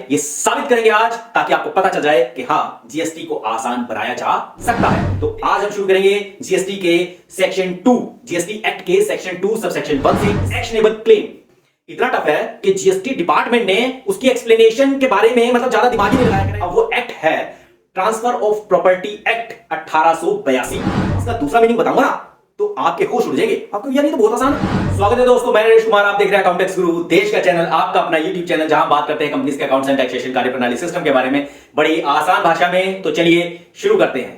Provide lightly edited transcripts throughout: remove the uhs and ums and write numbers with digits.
ये साबित करेंगे आज, ताकि आपको पता चल जाए कि हाँ, जीएसटी को आसान बनाया जा सकता है। तो आज हम शुरू करेंगे जीएसटी के सेक्शन 2, जीएसटी एक्ट के सेक्शन 2 सब सेक्शन 1 से एक्शनेबल क्लेम। इतना टफ है कि जीएसटी डिपार्टमेंट ने उसकी एक्सप्लेनेशन के बारे में मतलब ज्यादा दिमाग ही नहीं लगाया। अब वो एक्ट है ट्रांसफर ऑफ प्रॉपर्टी एक्ट 1882। इसका दूसरा मीनिंग बताऊंगा ना तो आपके होश उड़ जाएंगे। आपको यानी तो बहुत आसान है। स्वागत है दोस्तों, मैं नरेश कुमार, आप देख रहे हैं अकाउंटेक्स गुरु, देश का चैनल, आपका अपना यूट्यूब चैनल, जहां बात करते हैं कंपनीज के अकाउंट्स एंड टैक्सेशन कार्यप्रणाली सिस्टम के बारे में बड़ी आसान भाषा में। तो चलिए शुरू करते हैं।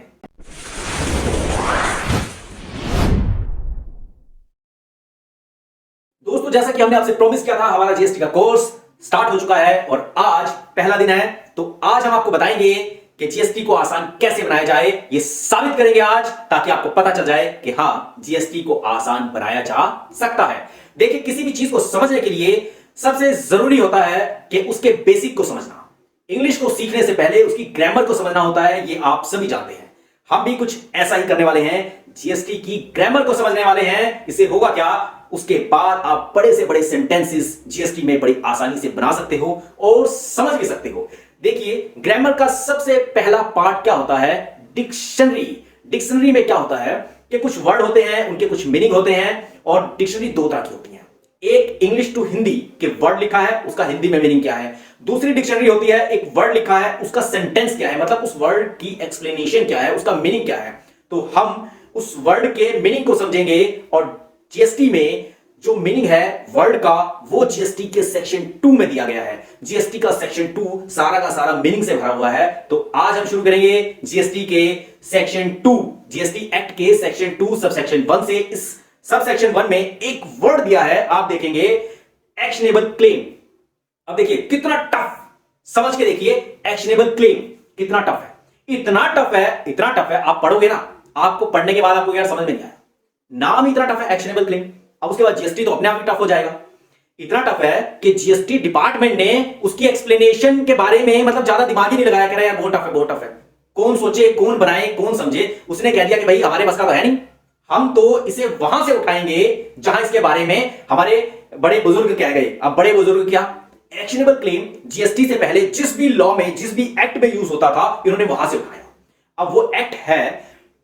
दोस्तों, जैसा कि हमने आपसे प्रॉमिस किया था, हमारा जीएसटी का कोर्स स्टार्ट हो चुका है और आज पहला दिन है। तो आज हम आपको बताएंगे कि जीएसटी को आसान कैसे बनाया जाए। ये साबित करेंगे आज, ताकि आपको पता चल जाए कि हाँ, जीएसटी को आसान बनाया जा सकता है। देखिए, किसी भी चीज को समझने के लिए सबसे जरूरी होता है कि उसके बेसिक को समझना। इंग्लिश को सीखने से पहले उसकी ग्रामर को समझना होता है, ये आप सभी जानते हैं। हम भी कुछ ऐसा ही करने वाले हैं, जीएसटी की ग्रामर को समझने वाले हैं। इससे होगा क्या, उसके बाद आप बड़े से बड़े सेंटेंसेस जीएसटी में बड़ी आसानी से बना सकते हो और समझ भी सकते हो। देखिए, ग्रामर का सबसे पहला पार्ट क्या होता है, डिक्शनरी। डिक्शनरी में क्या होता है कि कुछ वर्ड होते हैं, उनके कुछ मीनिंग होते हैं, और डिक्शनरी दो तरह की होती है। एक इंग्लिश टू हिंदी के वर्ड लिखा है, उसका हिंदी में मीनिंग क्या है। दूसरी डिक्शनरी होती है, एक वर्ड लिखा है, उसका सेंटेंस क्या है, मतलब उस वर्ड की एक्सप्लेनेशन क्या है, उसका मीनिंग क्या है। तो हम उस वर्ड के मीनिंग को समझेंगे और जीएसटी में जो मीनिंग है वर्ड का, वो जीएसटी के सेक्शन 2 में दिया गया है। जीएसटी का सेक्शन 2 सारा का सारा मीनिंग से भरा हुआ है। तो आज हम शुरू करेंगे जीएसटी के सेक्शन 2, जीएसटी एक्ट के सेक्शन 2 सब सेक्शन 1 से। इस सब सेक्शन 1 में एक वर्ड दिया है, आप देखेंगे एक्शनेबल क्लेम। अब देखिए कितना टफ, समझ के देखिए, एक्शनेबल क्लेम कितना टफ है। इतना टफ है, इतना टफ है, आप पढ़ोगे ना, आपको पढ़ने के बाद आपको यार समझ में नहीं आया। नाम इतना टफ है, एक्शनेबल क्लेम। अब उसके बाद जीएसटी तो अपने आप ही टफ हो जाएगा। इतना टफ है कि जीएसटी डिपार्टमेंट ने उसकी एक्सप्लेनेशन के बारे में मतलब ज्यादा दिमाग ही नहीं लगाया, कह रहा यार बहुत टफ है, बहुत टफ है। कौन सोचे, कौन बनाए, कौन समझे। उसने कह दिया कि भाई हमारे बस का तो है नहीं, हम तो इसे वहां से उठाएंगे जहां इसके बारे में हमारे बड़े बुजुर्ग कह गए। अब बड़े बुजुर्ग क्या, एक्शनेबल क्लेम जीएसटी से पहले जिस भी लॉ में, जिस भी एक्ट में यूज होता था, इन्होंने वहां से उठाया। अब वो एक्ट है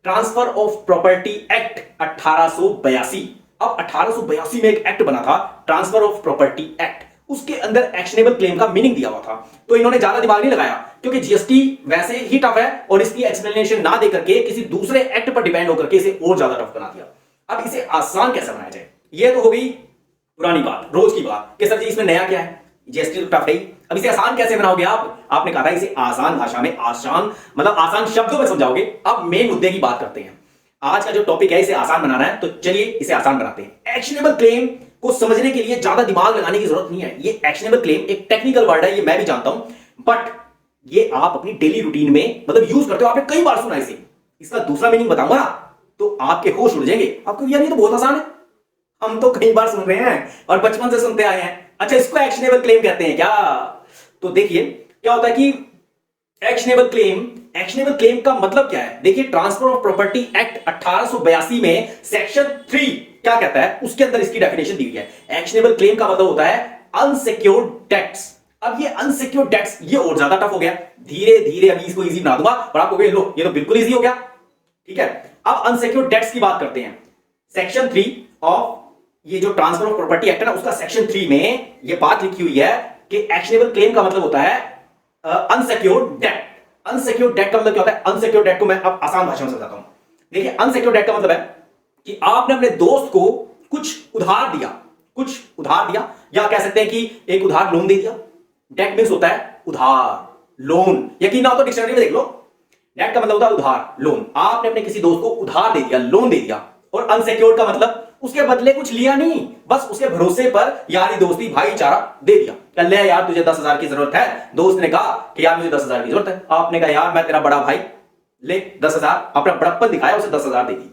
ट्रांसफर ऑफ प्रॉपर्टी एक्ट 1882। अब 1882 में एक एक्ट बना था, ट्रांसफर ऑफ प्रॉपर्टी एक्ट। उसके अंदर एक्शनेबल क्लेम का मीनिंग दिया हुआ था। तो इन्होंने ज्यादा दिमाग नहीं लगाया, क्योंकि जीएसटी वैसे ही टफ है और इसकी एक्सप्लेनेशन ना देकर के किसी दूसरे एक्ट पर डिपेंड होकर के इसे और ज्यादा टफ बना दिया। अब इसे आसान कैसे बनाया जाए, यह तो हो गई पुरानी बात, रोज की बात कि सर जी इसमें नया क्या है, जीएसटी तो टफ है ही। अब इसे आसान कैसे बनाओगे आप, आपने कहा था इसे आसान भाषा में, आसान मतलब आसान शब्दों में समझाओगे। अब मेन मुद्दे की बात करते हैं। आज का जो टॉपिक है, इसे आसान बनाना है, तो चलिए इसे आसान बनाते हैं। एक्शनेबल क्लेम को समझने के लिए ज्यादा दिमाग लगाने की जरूरत नहीं है। ये एक्शनेबल क्लेम एक टेक्निकल वर्ड है, ये मैं भी जानता हूं, बट ये आप अपनी डेली रूटीन में मतलब यूज करते हो, आपने कई बार सुना इसे। इसका दूसरा मीनिंग बताऊंगा ना तो आपके होश उड़ जाएंगे। आपको यार ये तो बहुत आसान है, हम तो कई बार सुन रहे हैं और बचपन से सुनते आए हैं। अच्छा, इसको एक्शनेबल क्लेम कहते हैं क्या? तो देखिए क्या होता है कि एक्शनेबल क्लेम का मतलब क्या है। देखिए, ट्रांसफर ऑफ प्रॉपर्टी एक्ट 1882 में सेक्शन 3 क्या कहता है, उसके अंदर इसकी डेफिनेशन दी हुई है। एक्शनेबल क्लेम का मतलब होता है अनसिक्योर्ड डेट्स। अब ये अनसिक्योर्ड डेट्स, ये और ज्यादा टफ हो गया। धीरे धीरे अभी इसको इजी बना दूंगा और आपको लो ये तो बिल्कुल इजी हो गया। ठीक है, अब अनसिक्योर्ड डेट्स की बात करते हैं। सेक्शन 3 ऑफ ये जो ट्रांसफर ऑफ प्रॉपर्टी एक्ट है ना, उसका सेक्शन 3 में ये बात लिखी हुई है कि एक्शनेबल क्लेम का मतलब होता है अनसिक्योर्ड डेट। अनसिक्योर्ड डेट का मतलब क्या होता है? अनसिक्योर्ड डेट को मैं अब आसान भाषा में समझाता हूं। देखिए, अनसिक्योर्ड डेट का मतलब है कि आपने अपने दोस्त को कुछ उधार दिया, या कह सकते हैं कि एक उधार लोन दे दिया। डेट मींस होता है उधार, लोन। यकीन ना हो तो डिक्शनरी में देख लो। डेट का मतलब होता है उधार, लोन। आपने अपने किसी दोस्त को उधार दे दिया, लोन दे दिया। और अनसिक्योर्ड का मतलब उसके बदले कुछ लिया नहीं, बस उसके भरोसे पर यारी दोस्ती भाईचारा दे दिया। कल ले यार तुझे 10,000 की जरूरत है, दोस्त ने कहा कि यार मुझे 10,000 की जरूरत है। आपने कहा यार मैं तेरा बड़ा भाई, ले 10,000, अपना बड़प्पन दिखाया, उसे 10,000 दे दी।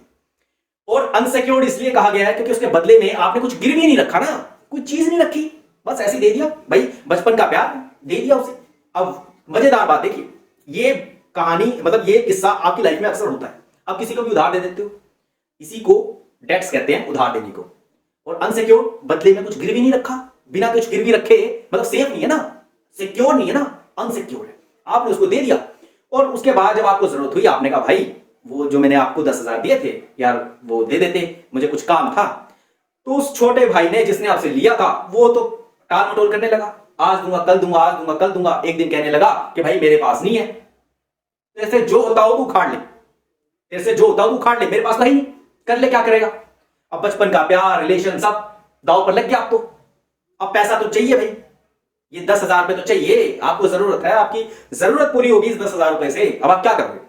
और अनसिक्योर्ड इसलिए कहा गया है क्योंकि उसके बदले में आपने कुछ गिरवी नहीं रखा ना, कोई चीज नहीं रखी, बस ऐसे दे दिया। भाई बचपन का प्यार दे दिया उसे। अब मजेदार बात देखिए, ये कहानी मतलब ये किस्सा आपकी लाइफ में अक्सर होता है। आप किसी को भी उधार दे देते हो, इसी को डेट्स कहते हैं, उधार देने को। और अनसिक्योर्ड, बदले में कुछ गिरवी नहीं रखा, बिना कुछ गिरवी रखे मतलब सेफ नहीं है ना, सिक्योर नहीं है ना, अनसिक्योर है, आपने उसको दे दिया। और उसके बाद जब आपको जरूरत हुई, आपने कहा भाई वो जो मैंने आपको 10,000 दिए थे यार, वो दे देते, मुझे कुछ काम था। तो उस छोटे भाई ने जिसने आपसे लिया था वो तो टाल मटोल करने लगा, आज दूंगा कल दूंगा, आज दूंगा कल दूंगा। एक दिन कहने लगा कि भाई मेरे पास नहीं है। तेरे से जो होता हो तू उखाड़ ले, तेरे से जो होता हो तू उखाड़ ले, मेरे पास नहीं, कर ले, क्या करेगा। अब बचपन का प्यार, रिलेशन सब दांव पर लग गया। आपको अब पैसा तो चाहिए भाई, ये 10,000 रुपए तो चाहिए, आपको जरूरत है, आपकी जरूरत पूरी होगी इस 10,000 रुपए से। अब आप क्या करोगे?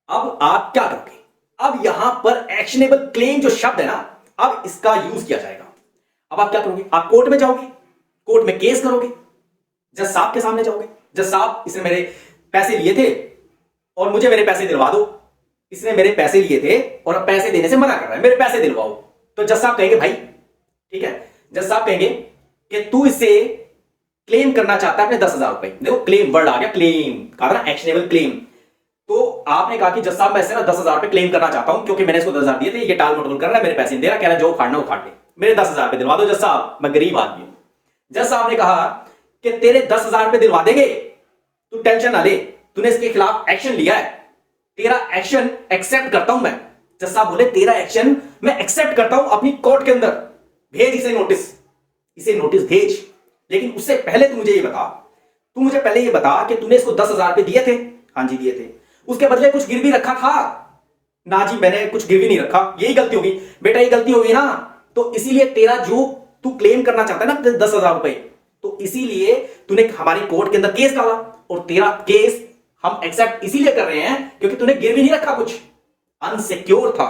अब आप क्या करोगे? अब यहां पर एक्शनेबल क्लेम जो शब्द है ना, अब इसका यूज किया जाएगा। अब आप क्या करोगे? आप कोर्ट में जाओगे, कोर्ट में केस करोगे, जज साहब के सामने जाओगे, जज साहब इसने मेरे पैसे लिए थे और मुझे मेरे पैसे दिलवा दो, इसने मेरे पैसे लिए थे और अब पैसे देने से मना कर रहा है, मेरे पैसे दिलवाओ। तो जज साहब कहेंगे भाई ठीक है, जज साहब कहेंगे कि तू इससे क्लेम करना चाहता है अपने 10,000 रुपए। देखो क्लेम वर्ड आ गया, क्लेम कहा ना, एक्शनेबल क्लेम। तो आपने कहा कि जज साहब मैं इससे ना 10,000 रुपए क्लेम करना चाहता हूं क्योंकि मैंने इसको 10,000 दिए थे, ये टाल मटोल कर रहा है, मेरे पैसे नहीं दे रहा, कह रहा है जो उखाड़ना उखाड़ ले, मेरे 10,000 रुपए दिलवा दो जज साहब, मैं गरीब आदमी हूं। जज साहब ने कहा कि तेरे 10,000 रुपए दिलवा देंगे, तू टेंशन ना ले, तूने इसके खिलाफ एक्शन लिया है, तेरा एक्शन एक्सेप्ट करता हूं मैं। जज साहब बोले तेरा एक्शन मैं एक्सेप्ट करता हूं अपनी कोर्ट के अंदर, भेज इसे नोटिस, इसे नोटिस भेज। लेकिन उससे पहले तू मुझे ये बता, तू मुझे पहले ये बता कि तूने इसको 10,000 रुपए दिए थे? हाँ जी दिए थे। उसके बदले कुछ गिरवी रखा था? ना जी मैंने कुछ गिरवी नहीं रखा। यही गलती होगी बेटा, ये गलती होगी ना, तो इसीलिए तेरा जो तू क्लेम करना चाहता है ना 10,000 रुपए, तो इसीलिए तूने हमारी कोर्ट के अंदर केस डाला और तेरा केस हम एक्सेप्ट इसीलिए कर रहे हैं क्योंकि तूने गिरवी नहीं रखा, कुछ अनसिक्योर था,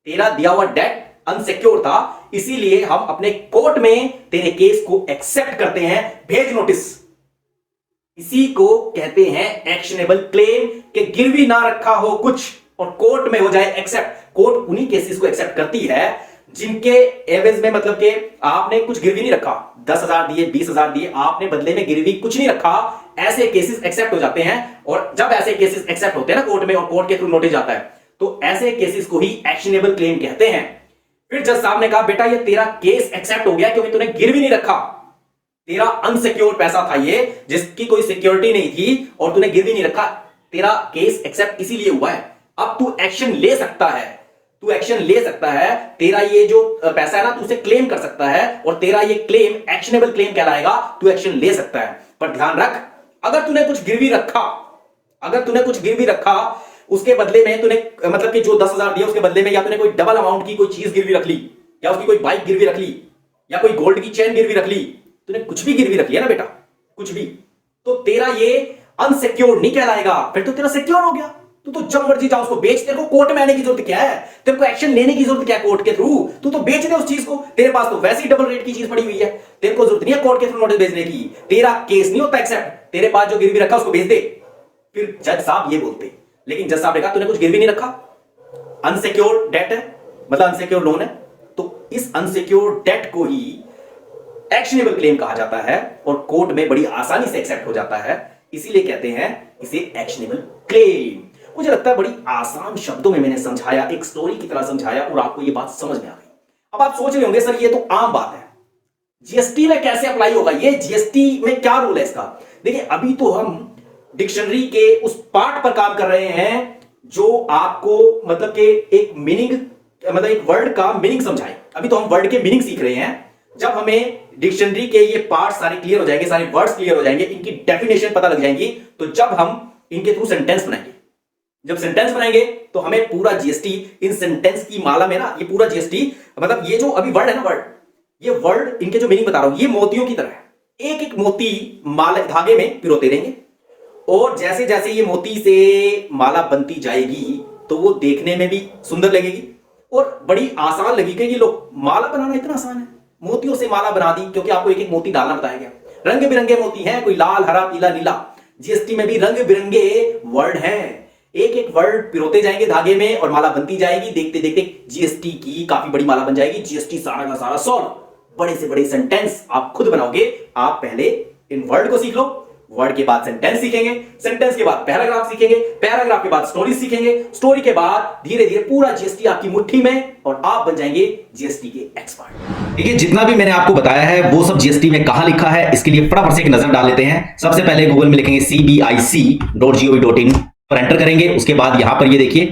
तेरा दिया हुआ डेट अनसिक्योर था, इसीलिए हम अपने कोर्ट में तेरे केस को एक्सेप्ट करते हैं, भेज नोटिस। इसी को कहते हैं एक्शनेबल क्लेम, कि गिरवी ना रखा हो कुछ और कोर्ट में हो जाए एक्सेप्ट। कोर्ट उन्हीं केसेस को एक्सेप्ट करती है जिनके एवज में, मतलब कि आपने कुछ गिरवी नहीं रखा, 10,000 दिए, 20,000 दिए, आपने बदले में गिरवी कुछ नहीं रखा, ऐसे केसेस एक्सेप्ट हो जाते हैं। और जब ऐसे केसेस एक्सेप्ट होते हैं ना कोर्ट में और कोर्ट के थ्रू नोटिस जाता है, तो ऐसे केसेस को ही एक्शनेबल क्लेम कहते हैं। फिर जज साहब ने कहा बेटा ये तेरा केस एक्सेप्ट हो गया क्योंकि तूने गिरवी नहीं रखा, तेरा अनसिक्योर पैसा था ये, जिसकी कोई सिक्योरिटी नहीं थी और तूने गिरवी नहीं रखा, तेरा केस एक्सेप्ट इसीलिए हुआ है। अब तू एक्शन ले सकता है, तू एक्शन ले सकता है, तेरा ये जो पैसा है ना तू उसे क्लेम कर सकता है और तेरा ये क्लेम एक्शनेबल क्लेम कहलाएगा, तू एक्शन ले सकता है। पर ध्यान रख, अगर तूने कुछ गिरवी रखा, अगर तूने कुछ गिरवी रखा, उसके बदले में तूने, मतलब कि जो 10,000 दिया उसके बदले में या तूने कोई डबल अमाउंट की कोई चीज गिरवी रख ली, या उसकी कोई बाइक गिरवी रख ली, या कोई गोल्ड की चेन गिरवी रख ली, तूने कुछ भी गिरवी रख लिया ना बेटा, कुछ भी, तो तेरा ये अनसिक्योर नहीं कहलाएगा, फिर तो तेरा सिक्योर हो गया। तू तो जब मर्जी जाओ उसको बेच, तेरे को कोर्ट में आने की जरूरत क्या है, तेरे को एक्शन लेने की जरूरत क्या है कोर्ट के थ्रू, तू तो बेच दे उस चीज को, तेरे पास तो वैसे ही डबल रेट की चीज पड़ी हुई है, तेरे को जरूरत नहीं है कोर्ट के थ्रू नोटिस भेजने की, तेरा केस नहीं होता एक्सेप्ट, तेरे पास जो गिरवी रखा उसको भेज दे। फिर जज साहब ये बोलते, लेकिन जज साहब ने कहा तूने कुछ गिरवी नहीं रखा, अनसिक्योर डेट है, मतलब अनसिक्योर लोन है, तो इस अनसिक्योर डेट को ही एक्शनेबल क्लेम कहा जाता है और कोर्ट में बड़ी आसानी से एक्सेप्ट हो जाता है, इसीलिए कहते हैं इसे एक्शनेबल क्लेम। मुझे लगता है बड़ी आसान शब्दों में मैंने समझाया, एक स्टोरी की तरह समझाया और आपको ये बात समझ में आ गई। अब आप सोच रहे होंगे सर ये तो आम बात है, जीएसटी में कैसे अप्लाई होगा, ये जीएसटी में क्या रूल है इसका। देखिए अभी तो हम डिक्शनरी के उस पार्ट पर काम कर रहे हैं जो आपको मतलब कि एक मीनिंग, मतलब एक वर्ड का मीनिंग समझाए। अभी तो हम वर्ड के मीनिंग सीख रहे हैं, जब हमें डिक्शनरी के ये पार्ट सारे क्लियर हो जाएंगे, सारे वर्ड्स क्लियर हो जाएंगे, इनकी डेफिनेशन पता लग जाएंगी, तो जब हम इनके थ्रू सेंटेंस बनाएंगे, जब सेंटेंस बनाएंगे तो हमें पूरा जीएसटी इन सेंटेंस की माला में ना, ये पूरा जीएसटी, मतलब ये जो अभी वर्ड है ना, वर्ड, ये वर्ड इनके जो मीनिंग बता रहा हूं, ये मोतियों की तरह है, एक एक मोती माला धागे में पिरोते रहेंगे और जैसे जैसे ये मोती से माला बनती जाएगी तो वो देखने में भी सुंदर लगेगी और बड़ी आसान लगेगी। ये लोग माला बनाना इतना आसान है, मोतियों से माला बना दी, क्योंकि आपको एक एक मोती डालना बताया गया। रंग बिरंगे मोती हैं, कोई लाल, हरा, पीला, नीला, जीएसटी में भी रंग बिरंगे वर्ड हैं, एक एक वर्ड पिरोते जाएंगे धागे में और माला बनती जाएगी, देखते देखते जीएसटी की काफी बड़ी माला बन जाएगी। जीएसटी सारा का सारा सॉल्व, बड़े से बड़े सेंटेंस आप खुद बनाओगे। आप पहले इन वर्ड को सीख लो, वर्ड के बाद सेंटेंस सीखेंगे, सेंटेंस के बाद पैराग्राफ सीखेंगे, पैराग्राफ के बाद स्टोरी सीखेंगे, स्टोरी के बाद धीरे धीरे पूरा जीएसटी आपकी मुट्ठी में और आप बन जाएंगे जीएसटी के एक्सपर्ट। देखिए, जितना भी मैंने आपको बताया है वो सब जीएसटी में कहां लिखा है, इसके लिए फटाफट से एक नजर डाल लेते हैं। सबसे पहले गूगल में लिखेंगे cbic.gov.in पर एंटर करेंगे। उसके बाद यहां पर ये देखिए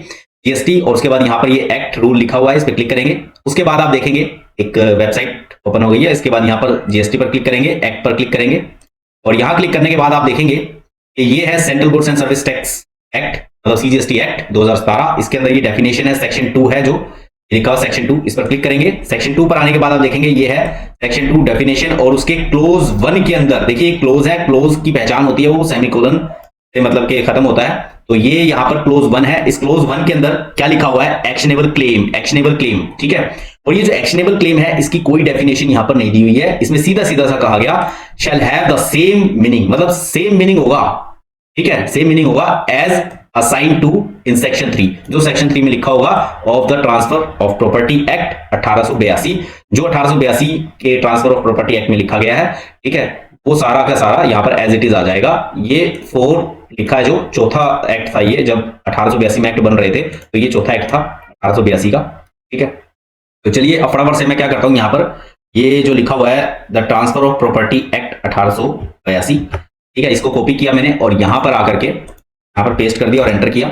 जीएसटी और उसके बाद यहां पर ये एक्ट रूल लिखा हुआ है, इस पर क्लिक करेंगे। उसके बाद आप देखेंगे एक वेबसाइट ओपन हो गई है। इसके बाद यहां पर जीएसटी पर क्लिक करेंगे, एक्ट पर क्लिक करेंगे और यहां क्लिक करने के बाद आप देखेंगे कि ये है central goods and service tax act, मतलब सीजीएसटी एक्ट 2017। इसके अंदर ये डेफिनेशन है, सेक्शन 2 है जो लिखा हुआ सेक्शन 2, इस पर क्लिक करेंगे। सेक्शन 2 पर आने के बाद आप देखेंगे ये है सेक्शन 2 डेफिनेशन और उसके क्लोज 1 के अंदर देखिए क्लोज है, क्लोज की पहचान होती है वो सेमीकोलन से मतलब के खत्म होता है, तो ये यहां पर क्लोज 1 है। इस क्लोज 1 के अंदर क्या लिखा हुआ है, एक्शनेबल क्लेम, एक्शनेबल क्लेम, ठीक है। और ये जो एक्शनेबल क्लेम है इसकी कोई डेफिनेशन यहां पर नहीं दी हुई है, इसमें सीधा सीधा सा कहा गया shall have the same meaning, मतलब सेम मीनिंग होगा, ठीक है, सेम मीनिंग होगा as assign to in section 3, जो सेक्शन 3 में लिखा होगा of the transfer of property act 1882, जो 1882 के ट्रांसफर ऑफ प्रॉपर्टी एक्ट में लिखा गया है, ठीक है, वो सारा का सारा यहां पर एज इट इज आ जाएगा। ये 4 लिखा है, जो चौथा एक्ट था, ये जब 1882 में एक्ट बन रहे थे तो ये चौथा एक्ट था 1882 का, ठीक है। तो चलिए अब फटाफट से मैं क्या करता हूं, यहां पर ये जो लिखा हुआ है the transfer of property act 1882, ठीक है, इसको कॉपी किया मैंने और यहां पर आकर के यहां पर पेस्ट कर दिया और एंटर किया।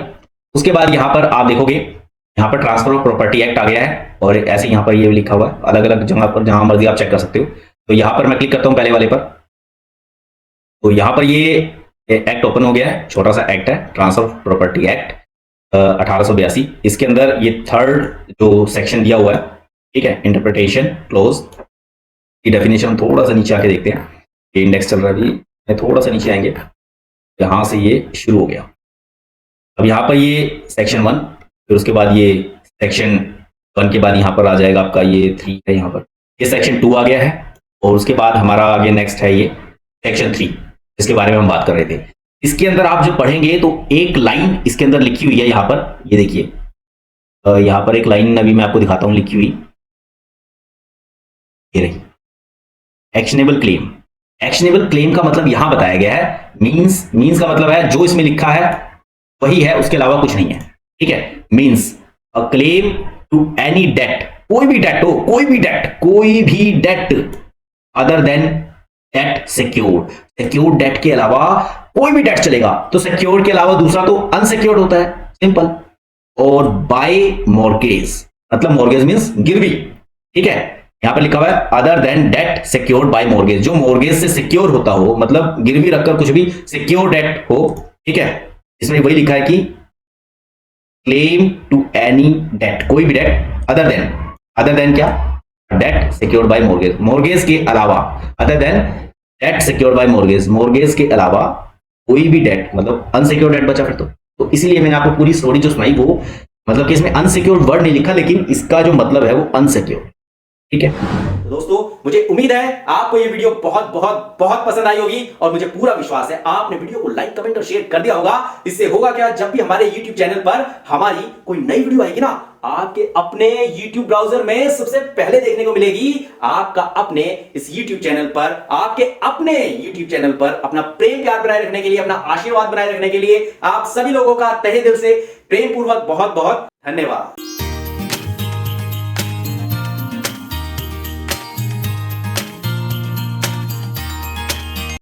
उसके बाद यहां पर आप देखोगे यहां पर ट्रांसफर ऑफ प्रॉपर्टी एक्ट आ गया है और ऐसे यहां पर ये लिखा हुआ है, अलग अलग जगह पर जहां मर्जी आप चेक कर सकते हो। तो यहां पर मैं क्लिक करता हूं पहले वाले पर, तो यहां पर ये एक्ट ओपन हो गया है, छोटा सा एक्ट है ट्रांसफर ऑफ प्रॉपर्टी एक्ट 1882। इसके अंदर ये 3rd जो सेक्शन दिया हुआ है, ठीक है, इंटरप्रिटेशन क्लोज की डेफिनेशन थोड़ा सा नीचे आके देखते हैं, ये इंडेक्स चल रहा है अभी, थोड़ा सा नीचे आएंगे, यहां से ये शुरू हो गया। अब यहाँ पर ये सेक्शन 1, फिर उसके बाद ये सेक्शन 1 के बाद यहाँ पर आ जाएगा आपका ये 3 है, यहाँ पर ये सेक्शन 2 आ गया है और उसके बाद हमारा आगे नेक्स्ट है ये सेक्शन 3, जिसके बारे में हम बात कर रहे थे। इसके अंदर आप जो पढ़ेंगे तो एक लाइन इसके अंदर लिखी हुई है, यहाँ पर ये देखिए, यहाँ पर एक लाइन अभी मैं आपको दिखाता हूँ लिखी हुई, ये रही, एक्शनेबल क्लेम। एक्शनेबल क्लेम का मतलब यहां बताया गया है, मींस का मतलब है जो इसमें लिखा है वही है, उसके अलावा कुछ नहीं है, ठीक है। Means a claim to any debt, कोई भी डेट हो, कोई भी debt other than debt secured, secured debt के अलावा कोई भी डेट चलेगा। तो सिक्योर्ड के अलावा दूसरा तो अनसिक्योर्ड होता है, सिंपल। और बाय मॉर्गेज, मतलब मॉर्गेज मींस गिरवी, ठीक है। यहां पर लिखा हुआ है other than debt secured by mortgage, जो मॉर्गेज से सिक्योर होता हो, मतलब गिरवी रखकर कुछ भी सिक्योर डेट हो, ठीक है। इसमें वही लिखा है कि क्लेम टू एनी डेट, कोई भी डेट अदर देन क्या, debt secured by mortgage, mortgage के अलावा, other than debt secured by mortgage, mortgage के अलावा कोई भी डेट, मतलब अनसिक्योर्ड डेट बचा फिर तो इसीलिए मैंने आपको पूरी स्टोरी जो सुनाई वो मतलब कि इसमें अनसिक्योर्ड वर्ड नहीं लिखा, लेकिन इसका जो मतलब है वो अनसिक्योर्ड, ठीक है। तो दोस्तों मुझे उम्मीद है आपको ये वीडियो बहुत बहुत बहुत पसंद आई होगी और मुझे पूरा विश्वास है आपने वीडियो को लाइक कमेंट और शेयर कर दिया होगा। इससे होगा क्या, जब भी हमारे YouTube चैनल पर हमारी कोई नई वीडियो आएगी ना, आपके अपने YouTube ब्राउजर में सबसे पहले देखने को मिलेगी। आपका अपने इस YouTube चैनल पर, आपके अपने YouTube चैनल पर अपना प्रेम प्यार बनाए रखने के लिए, अपना आशीर्वाद बनाए रखने के लिए आप सभी लोगों का तहे दिल से प्रेम पूर्वक बहुत बहुत धन्यवाद।